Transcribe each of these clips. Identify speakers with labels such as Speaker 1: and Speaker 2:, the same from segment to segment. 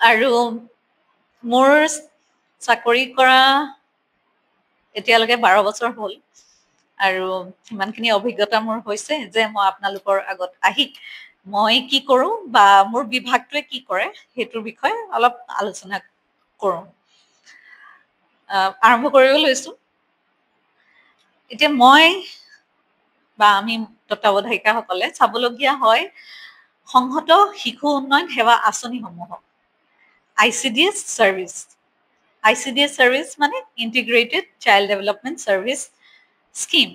Speaker 1: আৰু মোৰ চাকৰি কৰা এতিয়ালৈকে 12 বছৰ হ'ল আৰু সিমানখিনি অভিজ্ঞতা মোৰ হৈছে যে মই আপোনালোকৰ আগত আহি মই কি কৰোঁ বা মোৰ বিভাগটোৱে কি কৰে সেইটোৰ বিষয়ে অলপ আলোচনা কৰোঁ। আৰম্ভ কৰিব লৈছোঁ। এতিয়া মই বা আমি তত্ত্বাৱধায়িকাসকলে চাবলগীয়া হয় সংহত শিশু উন্নয়ন সেৱা আঁচনিসমূহক। ICDS service. ICDS চাৰ্ভিচ মানে integrated child development service scheme.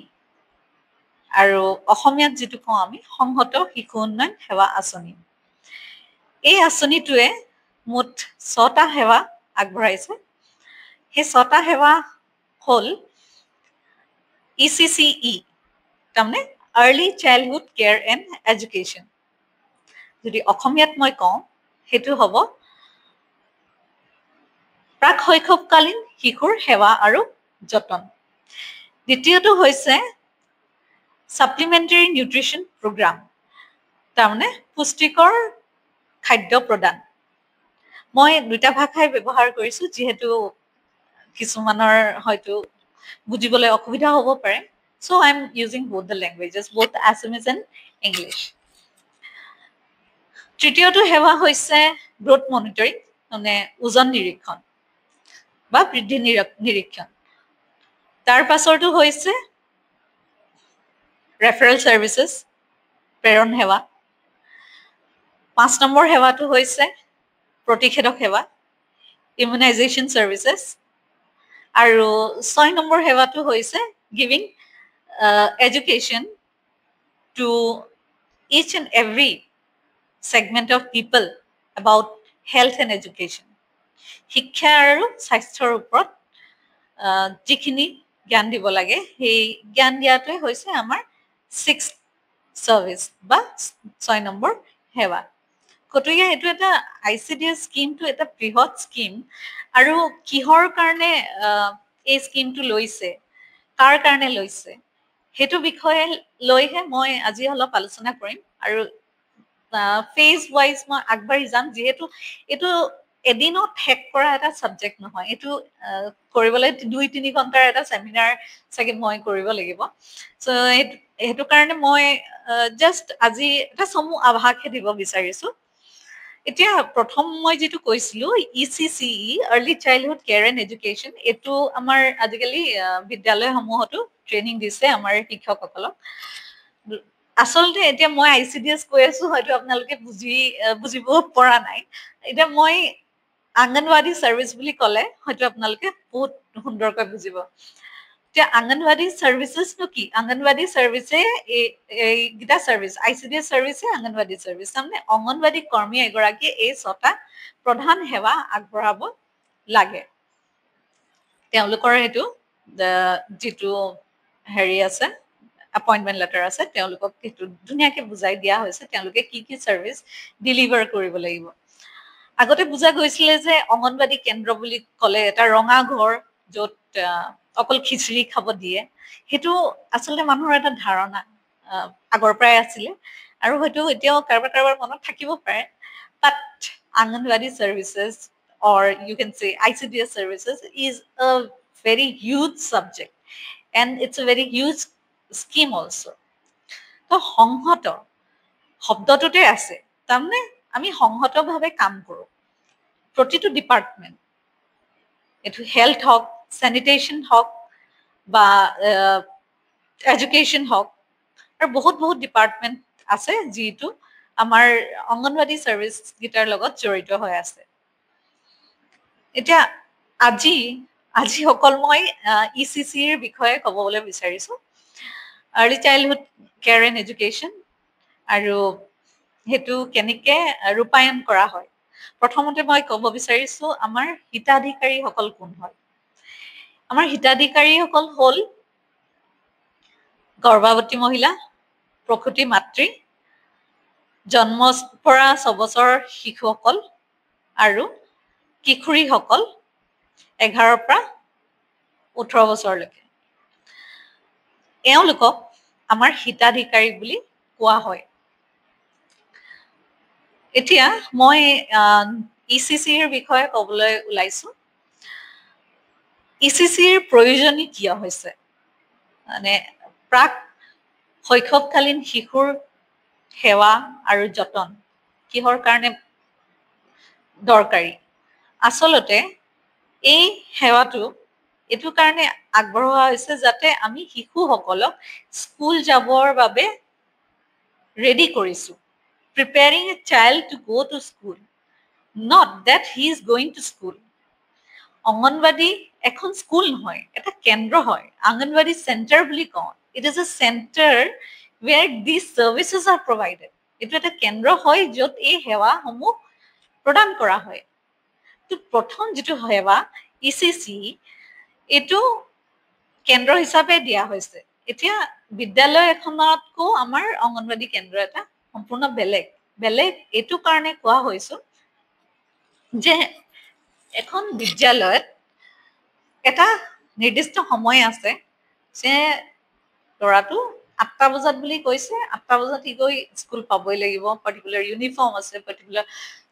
Speaker 1: আৰু অসমীয়াত যিটো কওঁ আমি সংহত শিশু উন্নয়ন সেৱা আঁচনি। এই আঁচনিটোৱে মুঠ 6টা সেৱা আগবঢ়াইছে। সেই 6টা সেৱা হ'ল ECCE, তাৰমানে early childhood care and education. যদি অসমীয়াত মই কওঁ সেইটো হ'ব প্ৰাক শৈশৱকালীন শিশুৰ সেৱা আৰু যতন। দ্বিতীয়টো হৈছে ছাপ্লিমেণ্টাৰী নিউট্ৰিশ্যন প্ৰগ্ৰাম, তাৰমানে পুষ্টিকৰ খাদ্য প্ৰদান। মই 2টা ভাষাই ব্যৱহাৰ কৰিছোঁ যিহেতু কিছুমানৰ হয়তো বুজিবলৈ অসুবিধা হ'ব পাৰে। So I'm using both the languages, both Assamese and English. তৃতীয়টো সেৱা হৈছে গ্ৰোথ মনিটৰিং, মানে ওজন নিৰীক্ষণ বা বৃদ্ধি নিৰীক্ষণ। তাৰ পাছৰটো হৈছে ৰেফাৰেল চাৰ্ভিচেছ, প্ৰেৰণ সেৱা। 5 নম্বৰ সেৱাটো হৈছে প্ৰতিষেধক সেৱা, ইমিউনাইজেশ্যন চাৰ্ভিচেছ। আৰু 6 নম্বৰ সেৱাটো হৈছে giving education to each and every segment of people about health and education. শিক্ষা আৰু স্বাস্থ্যৰ ওপৰত যিখিনি জ্ঞান দিব লাগে সেই জ্ঞান দিয়াটোৱে হৈছে আমাৰ 6th চাৰ্ভিচ বা 6 নম্বৰ সেৱা। গতিকে এইটো এটা ICDS স্কিমটো এটা বৃহৎ স্কিম। আৰু কিহৰ কাৰণে এই স্কিমটো লৈছে, কাৰ কাৰণে লৈছে, সেইটো বিষয়ে লৈহে মই আজি অলপ আলোচনা কৰিম। আৰু ফেজ ৱাইজ মই আগবাঢ়ি যাম, যিহেতু এইটো এদিনত শেষ কৰা এটা ছাবজেক্ট নহয়। এইটো কৰিবলৈ 2-3 ঘণ্টাৰ এটা চেমিনাৰ চাগে মই কৰিব লাগিব। চ' সেইটো কাৰণে মই জাষ্ট আজি এটা চমু আভাসহে দিব বিচাৰিছোঁ। এতিয়া প্ৰথম মই যিটো কৈছিলো ECCE, early childhood care and education, এইটো আমাৰ আজিকালি বিদ্যালয়সমূহতো ট্ৰেইনিং দিছে আমাৰ শিক্ষকসকলক। আচলতে এতিয়া মই ICDS কৈ আছো, হয়তো আপোনালোকে বুজিব পৰা নাই। এতিয়া মই অংগনৱাড়ী চাৰ্ভিচ বুলি ক'লে হয়তো আপোনালোকে বহুত সুন্দৰকৈ বুজিব। এতিয়া অংগনৱাড়ী চাৰ্ভিচেছনো কি? অংগনৱাড়ী চাৰ্ভিচে এইকেইটা চাৰ্ভিচ, ICDS চাৰ্ভিচে অংগনৱাড়ী চাৰ্ভিচ, তাৰমানে অংগনৱাড়ী কৰ্মী এগৰাকীয়ে এই 6টা প্ৰধান সেৱা আগবঢ়াব লাগে। তেওঁলোকৰ সেইটো যিটো হেৰি আছে, এপইণ্টমেণ্ট লেটাৰ আছে, তেওঁলোকক সেইটো ধুনীয়াকৈ বুজাই দিয়া হৈছে তেওঁলোকে কি কি চাৰ্ভিচ ডেলিভাৰ কৰিব লাগিব। আগতে বুজা গৈছিলে যে অংগনৱাড়ী কেন্দ্ৰ বুলি ক'লে এটা ৰঙা ঘৰ য'ত অকল খিচিৰি খাব দিয়ে। সেইটো আচলতে মানুহৰ এটা ধাৰণা আগৰ পৰাই আছিলে আৰু হয়তো এতিয়াও কাৰোবাৰ কাৰোবাৰ মনত থাকিব পাৰে। But anganwadi services or you can say ICDS services is a very huge subject and it's a very huge scheme also. তো সংহত শব্দটোতে আছে, তাৰমানে আমি সংহতভাৱে কাম কৰোঁ প্ৰতিটো ডিপাৰ্টমেণ্ট, এইটো হেল্থ হওক, চেনিটেশ্যন হওক বা এডুকেশ্যন হওক, আৰু বহুত বহুত ডিপাৰ্টমেণ্ট আছে যিটো আমাৰ অংগনৱাড়ী চাৰ্ভিচকেইটাৰ লগত জড়িত হৈ আছে। এতিয়া আজি অকল মই ECCৰ বিষয়ে ক'বলৈ বিচাৰিছোঁ, early childhood care and education, আৰু সেইটো কেনেকৈ ৰূপায়ণ কৰা হয়। প্ৰথমতে মই ক'ব বিচাৰিছোঁ আমাৰ হিতাধিকাৰীসকল কোন হয়। আমাৰ হিতাধিকাৰীসকল হ'ল গৰ্ভৱতী মহিলা, প্ৰসূতি মাতৃ, জন্মৰ পৰা 6 বছৰ শিশুসকল আৰু কিশোৰীসকল 11 পৰা 18 বছৰলৈকে। এওঁলোকক আমাৰ হিতাধিকাৰী বুলি কোৱা হয়। এতিয়া মই ECCৰ বিষয়ে ক'বলৈ ওলাইছো। ECCৰ প্ৰয়োজনী কিয় হৈছে, মানে প্ৰাক শৈশৱকালীন শিশুৰ সেৱা আৰু যতন কিহৰ কাৰণে দৰকাৰী? আচলতে এই সেৱাটো এইটো কাৰণে আগবঢ়োৱা হৈছে যাতে আমি শিশুসকলক স্কুল যাবৰ বাবে ৰেডি কৰিছো। Preparing a child to go to school, not that he is going to school. Anganwadi এখন স্কুল নহয়, এটা কেন্দ্ৰ হয়। অংগনবাদী চেণ্টাৰ বুলি কওঁ। It is a centre where these services are provided. এইটো এটা কেন্দ্ৰ হয় য'ত এই সেৱাসমূহ প্ৰদান কৰা হয়। তো প্ৰথম যিটো সেৱা ECC, এইটো কেন্দ্ৰ হিচাপে দিয়া হৈছে। এতিয়া বিদ্যালয় এখনতকো আমাৰ অংগনবাদী কেন্দ্ৰ এটা সম্পূৰ্ণ বেলেগ। এইটো কাৰণে কোৱা হৈছো যে এখন বিদ্যালয়ত এটা নিৰ্দিষ্ট সময় আছে যে ল'ৰাটো 8টা বজাত বুলি কৈছে, 8টা বজাত সি গৈ স্কুল পাবই লাগিব। পাৰ্টিকুলাৰ ইউনিফৰ্ম আছে, পাৰ্টিকুলাৰ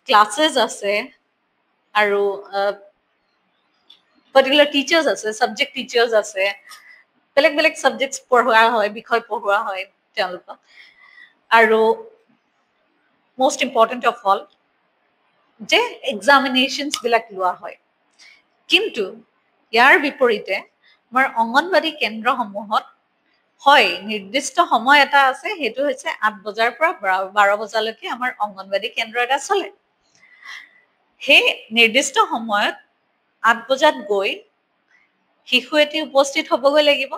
Speaker 1: ক্লাছেছ আছে, আৰু পাৰ্টিকুলাৰ টিচাৰ্ছ আছে, ছাবজেক্ট টিচাৰ্ছ আছে, বেলেগ বেলেগ ছাবজেক্ট পঢ়োৱা হয়, বিষয় পঢ়োৱা হয় তেওঁলোকক। আৰু most important of all, যে এক্সামিনেশ্যনছ বিলাক লোৱা হয়। কিন্তু ইয়াৰ বিপৰীতে আমাৰ অংগনবাদী কেন্দ্ৰসমূহত হয় নিৰ্দিষ্ট সময় এটা আছে, সেইটো হৈছে 8 বজাৰ পৰা 12 বজালৈকে আমাৰ অংগনবাদী কেন্দ্ৰ এটা চলে। সেই নিৰ্দিষ্ট সময়ত 8 বজাত গৈ শিশু এটি উপস্থিত হ'বগৈ লাগিব।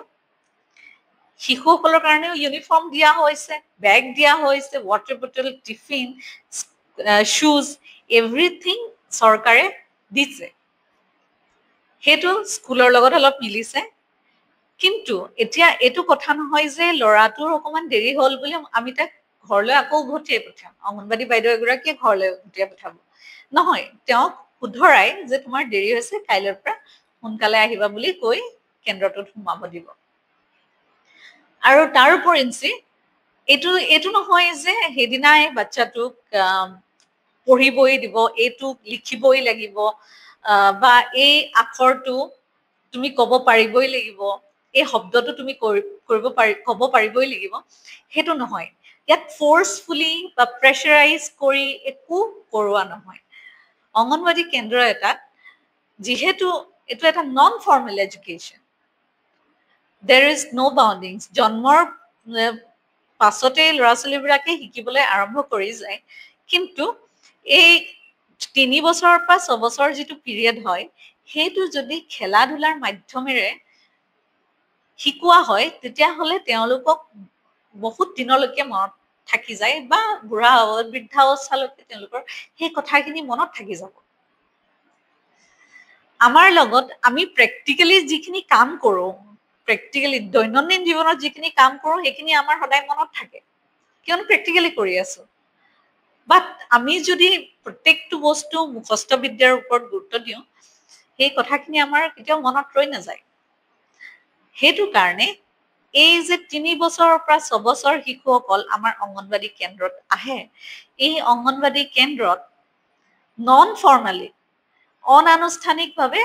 Speaker 1: শিশুসকলৰ কাৰণেও ইউনিফৰ্ম দিয়া হৈছে, বেগ দিয়া হৈছে, ৱাটাৰ বটল, টিফিন, শ্বুজ, এভৰিথিং চৰকাৰে দিছে। সেইটো স্কুলৰ লগত অলপ মিলিছে। কিন্তু এতিয়া এইটো কথা নহয় যে ল'ৰাটোৰ অকণমান দেৰি হ'ল বুলি আমি তাক ঘৰলৈ আকৌ উভতিয়াই পঠিয়াম। অংগনবাদী বাইদেউ এগৰাকীয়ে ঘৰলৈ উভতিয়াই পঠাব নহয়, তেওঁক শুধৰাই যে তোমাৰ দেৰি হৈছে, কাইলৈৰ পৰা সোনকালে আহিবা বুলি কৈ কেন্দ্ৰটোত সোমাব দিব। আৰু তাৰ উপৰিঞ্চি এইটো নহয় যে সেইদিনাই বাচ্চাটোক পঢ়িবই দিব, এইটো লিখিবই লাগিব, বা এই আখৰটো তুমি ক'ব পাৰিবই লাগিব, এই শব্দটো তুমি ক'ব পাৰিবই লাগিব, সেইটো নহয়। ইয়াত ফ'ৰ্চফুলি বা প্ৰেছাৰাইজ কৰি একো কৰোৱা নহয়। অংগনবাদী কেন্দ্ৰ এটাত যিহেতু এইটো এটা non formal education, there is no boundings. জন্মৰ পাছতেই ল'ৰা ছোৱালীবিলাকে শিকিবলৈ আৰম্ভ কৰি যায়। কিন্তু এই 3 বছৰৰ পৰা 6 বছৰ যিটো পিৰিয়ড হয়, সেইটো যদি খেলা ধূলাৰ মাধ্যমেৰে শিকোৱা হয়, তেতিয়াহ'লে তেওঁলোকক বহুত দিনলৈকে মনত থাকি যায়, বা বুঢ়া বৃদ্ধাৱস্থালৈকে তেওঁলোকৰ সেই কথাখিনি মনত থাকি যাব। আমাৰ লগত আমি প্ৰেক্টিকেলি যিখিনি কাম কৰোঁ, প্ৰেক্টিকেলি দৈনন্দিন জীৱনত যিখিনি কাম কৰোঁ, সেইখিনি আমাৰ সদায় মনত থাকে, কিয়নো প্ৰেক্টিকেলি কৰি আছো। বাট আমি যদি প্ৰত্যেকটো বস্তু মুখস্থ বিদ্যাৰ ওপৰত গুৰুত্ব দিওঁ, সেই কথাখিনি আমাৰ কেতিয়াও মনত ৰৈ নাযায়। সেইটো কাৰণে এই যে 3 বছৰৰ পৰা 6 বছৰ শিশুসকল আমাৰ অংগনবাদী কেন্দ্ৰত আহে, এই অংগনবাদী কেন্দ্ৰত নন ফৰ্মেলি, অনানুষ্ঠানিকভাৱে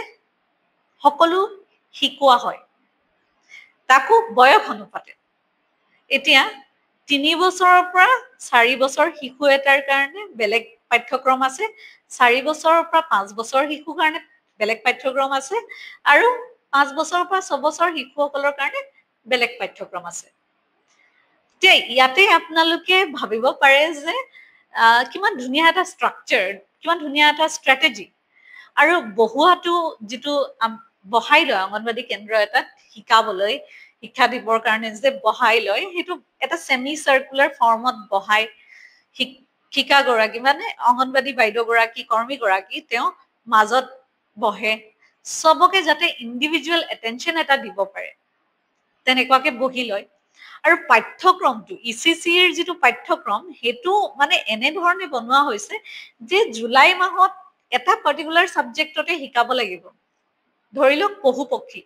Speaker 1: সকলো শিকোৱা হয়, তাকো বয়স অনুপাতে। এতিয়া 3 বছৰৰ পৰা 4 বছৰ শিশু এটাৰ কাৰণে বেলেগ পাঠ্যক্ৰম আছে, 4 বছৰৰ পৰা 5 বছৰ শিশুৰ কাৰণে বেলেগ পাঠ্যক্ৰম আছে, আৰু 5 বছৰৰ পৰা 6 বছৰ শিশুসকলৰ কাৰণে বেলেগ পাঠ্যক্ৰম আছে। এতিয়া ইয়াতে আপোনালোকে ভাবিব পাৰে যে কিমান ধুনীয়া এটা ষ্ট্ৰাকচাৰ, কিমান ধুনীয়া এটা ষ্ট্ৰেটেজি। আৰু বহুৱাটো যিটো বহাই লয় অংগনবাদী কেন্দ্ৰ এটাত শিকাবলৈ, শিক্ষা দিবৰ কাৰণে যে বহাই লয়, সেইটো এটা ছেমি চাৰ্কুলাৰ ফৰ্মত বহাই শিক্ষাগৰাকী মানে অংগনবাদী বাইদেউগৰাকী, কৰ্মীগৰাকী তেওঁ মাজত বহে, চবকে যাতে ইণ্ডিভিজুৱেল এটেনশ্যন এটা দিব পাৰে তেনেকুৱাকে বহি লয়। আৰু পাঠ্যক্ৰমটো ECCৰ যিটো পাঠ্যক্ৰম, সেইটো মানে এনেধৰণে বনোৱা হৈছে যে জুলাই মাহত এটা পাৰ্টিকুলাৰ ছাবজেক্টতে শিকাব লাগিব। ধৰি লওক পশু পক্ষী,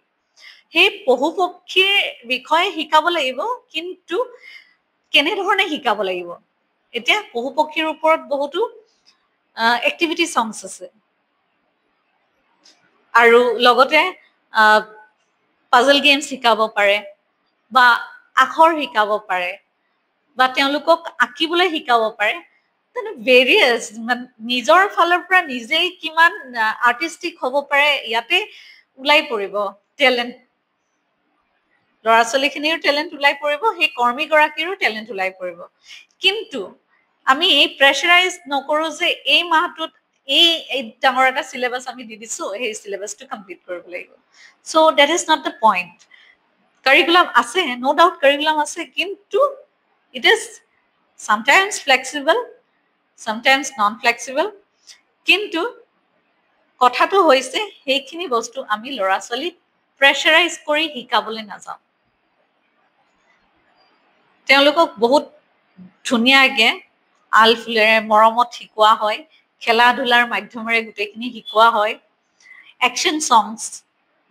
Speaker 1: সেই পশু পক্ষীৰ বিষয়ে শিকাব লাগিব, কিন্তু কেনেধৰণে শিকাব লাগিব? এতিয়া পশু পক্ষীৰ ওপৰত বহুতো এক্টিভিটি সংছ আছে আৰু লগতে পাজল গেমছ শিকাব পাৰে বা আখৰ শিকাব পাৰে বা তেওঁলোকক আঁকিবলৈ শিকাব পাৰে তেনে ভেৰিয়াছ মানে নিজৰ ফালৰ পৰা নিজেই কিমান আৰ্টিষ্টিক হ'ব পাৰে ইয়াতে ওলাই পৰিব টেলেণ্ট ল'ৰা ছোৱালীখিনিৰ টেলেণ্ট ওলাই পৰিব সেই কৰ্মীগৰাকীৰো টেলেণ্ট ওলাই পৰিব কিন্তু আমি এই প্ৰেছাৰাইজ নকৰো যে এই মাহটোত এই ডাঙৰ এটা চিলেবাছ আমি দি দিছো সেই চিলেবাছটো কমপ্লিট কৰিব লাগিব so' that is not the point curriculum আছে ন' ডাউট কাৰিকুলাম আছে কিন্তু it is sometimes flexible sometimes non flexible কিন্তু কথাটো হৈছে সেইখিনি বস্তু আমি ল'ৰা ছোৱালীক প্ৰেছাৰাইজ কৰি শিকাবলৈ নাযাওঁ তেওঁলোকক বহুত ধুনীয়াকে আল ফুলেৰে মৰমত শিকোৱা হয় খেলা ধূলাৰ মাধ্যমেৰে গোটেইখিনি শিকোৱা হয় একশ্যন সংছ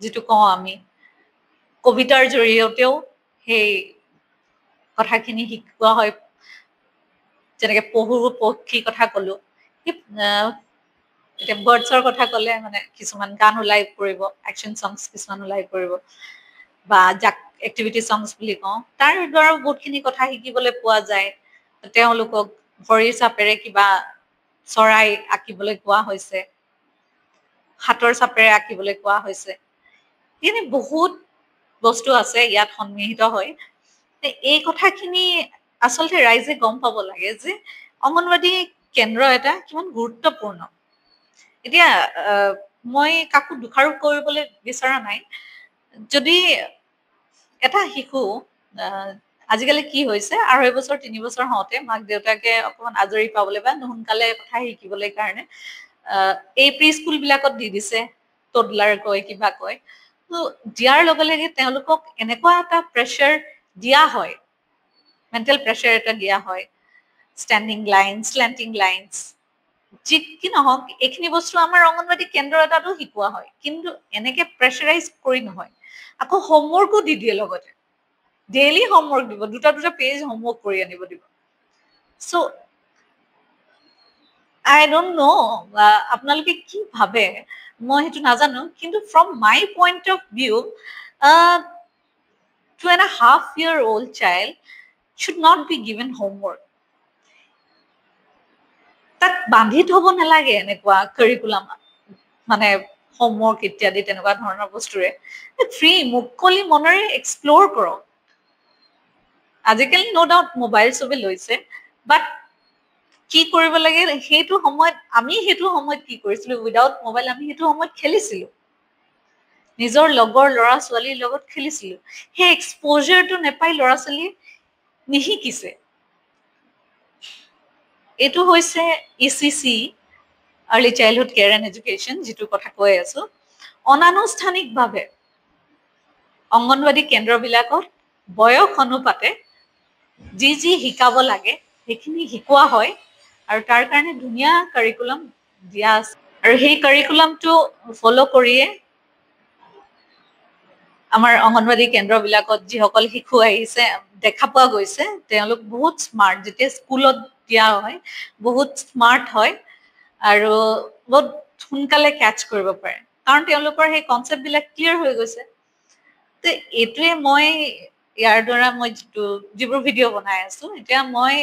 Speaker 1: যিটো কওঁ আমি কবিতাৰ জৰিয়তেও সেই কথাখিনি শিকোৱা হয় যেনেকে পহু পক্ষীৰ কথা কলো এতিয়া বাৰ্ডছৰ কথা ক'লে মানে কিছুমান গান ওলাই পৰিব একশ্যন সংছ কিছুমান ওলাই পৰিব বা যাক এক্টিভিটি সংছ বুলি কওঁ তাৰ দ্বাৰা বহুতখিনি কথা শিকিবলৈ পোৱা যায় তেওঁলোকক ভৰিৰ চাপেৰে কিবা চৰাই আঁকিবলৈ কোৱা হৈছে হাতৰ চাপেৰে আঁকিবলৈ কোৱা হৈছে এনে বহুত বস্তু আছে ইয়াত সন্নিহিত হয় এই কথাখিনি আচলতে ৰাইজে গম পাব লাগে যে অংগনবাদী কেন্দ্ৰ এটা কিমান গুৰুত্বপূৰ্ণ এতিয়া মই কাকো দোষাৰোপ কৰিবলৈ বিচৰা নাই যদি এটা শিশু আজিকালি কি হৈছে 2.5 বছৰ 3 বছৰ হওঁতে মাক দেউতাকে অকমান আজৰি পাবলৈ বা সোনকালে কথা শিকিবলৈ কাৰণে এই প্ৰি স্কুল বিলাকত দি দিছে টডলাৰ কয় কিবা কয় তো দিয়াৰ লগে লগে তেওঁলোকক এনেকুৱা এটা প্ৰেছাৰ দিয়া হয় মেণ্টেল প্ৰেছাৰ এটা দিয়া হয় ষ্টেণ্ডিং লাইনছ স্লেণ্টিং লাইনছ যি কি নহওক এইখিনি বস্তু আমাৰ অংগনবাদী কেন্দ্ৰ এটাতো শিকোৱা হয় কিন্তু এনেকে প্ৰেছাৰাইজ কৰি নহয় আকৌ হোমৱৰ্কো দি দিয়ে লগতে ডেইলি হোমৱৰ্ক দিব দুটা পেজ হোমৱৰ্ক কৰি আনিব দিব চ' আই ডোন্ট ন' আপোনালোকে কি ভাবে মই সেইটো নাজানো কিন্তু from my point of view 2.5-year-old child should not be given homework তাক বান্ধি থব নালাগে এনেকুৱা কাৰিকুলাম মানে হোমৱৰ্ক ইত্যাদি তেনেকুৱা ধৰণৰ বস্তুৰে ফ্ৰী মুকলি মনেৰে এক্সপ্ল'ৰ কৰক আজিকালি ন' ডাউট মোবাইল চবে লৈছে বাট কি কৰিব লাগে সেইটো সময়ত আমি সেইটো সময়ত কি কৰিছিলো উইদাউট মোবাইল আমি সেইটো সময়ত খেলিছিলো নিজৰ লগৰ ল'ৰা ছোৱালীৰ লগত খেলিছিলো সেই এক্সপ'জাৰটো নেপাই ল'ৰা ছোৱালীয়ে নিশিকিছে এইটো হৈছে ECC early childhood care and education যিটো কথা কৈ আছো অনানুষ্ঠানিকভাৱে অংগনবাদী কেন্দ্ৰবিলাকত বয়স অনুপাতে যি যি শিকাব লাগে সেইখিনি শিকোৱা হয় আৰু তাৰ কাৰণে ধুনীয়া কাৰিকুলাম দিয়া আছে আৰু সেই কাৰিকুলামটো ফ'ল' কৰিয়ে আমাৰ অংগনবাদী কেন্দ্ৰবিলাকত যিসকল শিশু আহিছে দেখা পোৱা গৈছে তেওঁলোক বহুত স্মাৰ্ট যেতিয়া স্কুলত দিয়া হয় বহুত স্মাৰ্ট হয় আৰু বহুত সোনকালে কেটচ কৰিব পাৰে কাৰণ তেওঁলোকৰ সেই কনচেপ্টবিলাক ক্লিয়াৰ হৈ গৈছে তো এইটোৱে মই ইয়াৰ দ্বাৰা মই যিবোৰ ভিডিঅ' বনাই আছো এতিয়া মই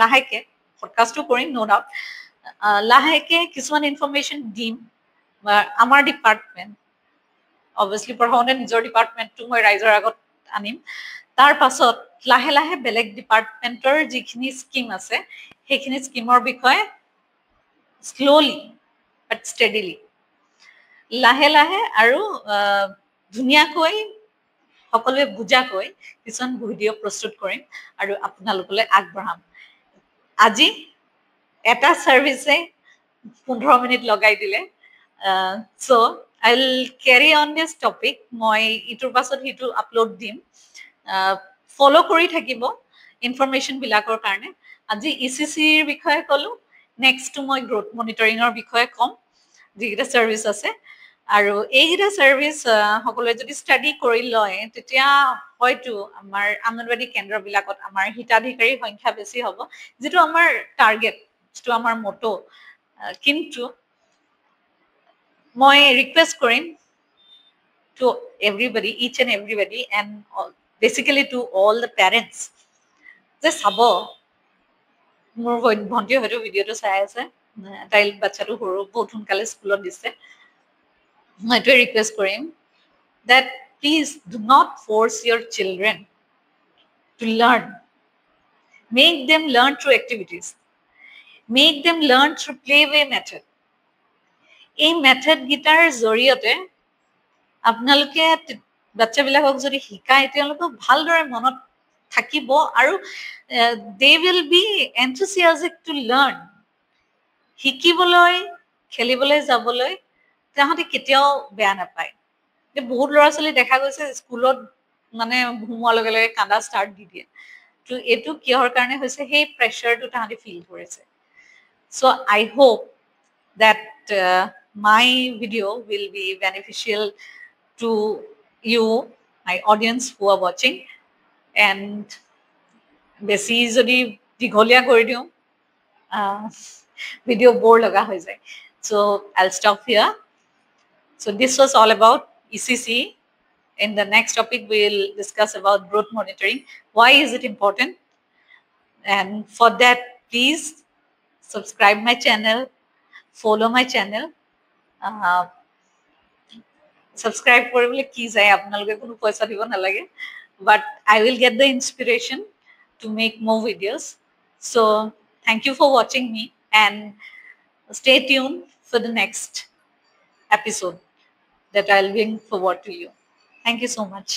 Speaker 1: লাহেকে পডকাষ্টটো কৰিম ন' ডাউট লাহেকে কিছুমান ইনফৰমেশ্যন দিম বা আমাৰ ডিপাৰ্টমেণ্ট অবভিয়াছলি প্ৰথমতে নিজৰ ডিপাৰ্টমেণ্টটো মই ৰাইজৰ আগত আনিম তাৰ পাছত লাহে লাহে বেলেগ ডিপাৰ্টমেণ্টৰ যিখিনি স্কিম আছে সেইখিনি স্কিমৰ বিষয়ে শ্ল'লি বাট ষ্টেডিলি লাহে লাহে আৰু ধুনীয়াকৈ সকলোৱে বুজাকৈ কিছুমান ভিডিঅ' প্ৰস্তুত কৰিম আৰু আপোনালোকলৈ আগবঢ়াম আজি এটা ছাৰ্ভিচে 15 মিনিট লগাই দিলে so' I will carry on this topic মই ইটোৰ পাছত সিটো আপলোড দিম ফ'ল' কৰি থাকিব ইনফৰমেশ্যনবিলাকৰ কাৰণে আজি ECCৰ বিষয়ে ক'লো নেক্সটটো মই গ্ৰ'থ মনিটৰিঙৰ বিষয়ে ক'ম যিকেইটা ছাৰ্ভিচ আছে আৰু এইকেইটা ছাৰ্ভিচ সকলোৱে যদি ষ্টাডি কৰি লয় তেতিয়া হয়তো আমাৰ অংগনবাদী কেন্দ্ৰবিলাকত আমাৰ হিতাধিকাৰীৰ সংখ্যা বেছি হ'ব যিটো আমাৰ টাৰ্গেট যিটো আমাৰ মটো কিন্তু মই ৰিকুৱেষ্ট কৰিম to everybody, each and everybody, and basically to all the parents, যে চাব মোৰ ভণ্টিয়ে হয়তো ভিডিঅ'টো চাই আছে, তাইৰ বাচ্ছাটো সৰু, বহুত সোনকালে স্কুলত দিছে, মই এইটোৱে ৰিকুৱেষ্ট কৰিম that please do not force your children to learn. Make them learn through activities. Make them learn through playway method. এই মেথড গীটাৰ জৰিয়তে আপোনালোকে বাচ্চাবিলাকক যদি শিকায় তেওঁলোকক ভালদৰে মনত থাকিব আৰু they will be enthusiastic to learn. শিকিবলৈ, খেলিবলৈ যাবলৈ তাহাঁতি কেতিয়াও বেয়া নাপায়। বহুত ল'ৰা ছোৱালী দেখা গৈছে স্কুলত মানে সোমোৱাৰ লগে লগে কান্দা ষ্টাৰ্ট দি দিয়ে। তো এইটো কিহৰ কাৰণে হৈছে, সেই প্ৰেছাৰটো তাহাঁতি ফিল কৰিছে। চ' আই hope that my video will be beneficial to you, my audience who are watching, and বেছি যদি দীঘলীয়া কৰি দিওঁ ভিডিঅ' বৰ লগা হৈ যায়। So I'll stop here. So this was all about ECC. In the next topic, we'll discuss about growth monitoring. Why is it important? And for that, please subscribe my channel, follow my channel. Subscribe কৰিবলৈ কি যায়, আপোনালোকে কোনো পইচা দিব নালাগে, but I will get the inspiration to make more videos. So thank you for watching me, and stay tuned for the next episode that I'll bring forward to you. Thank you so much.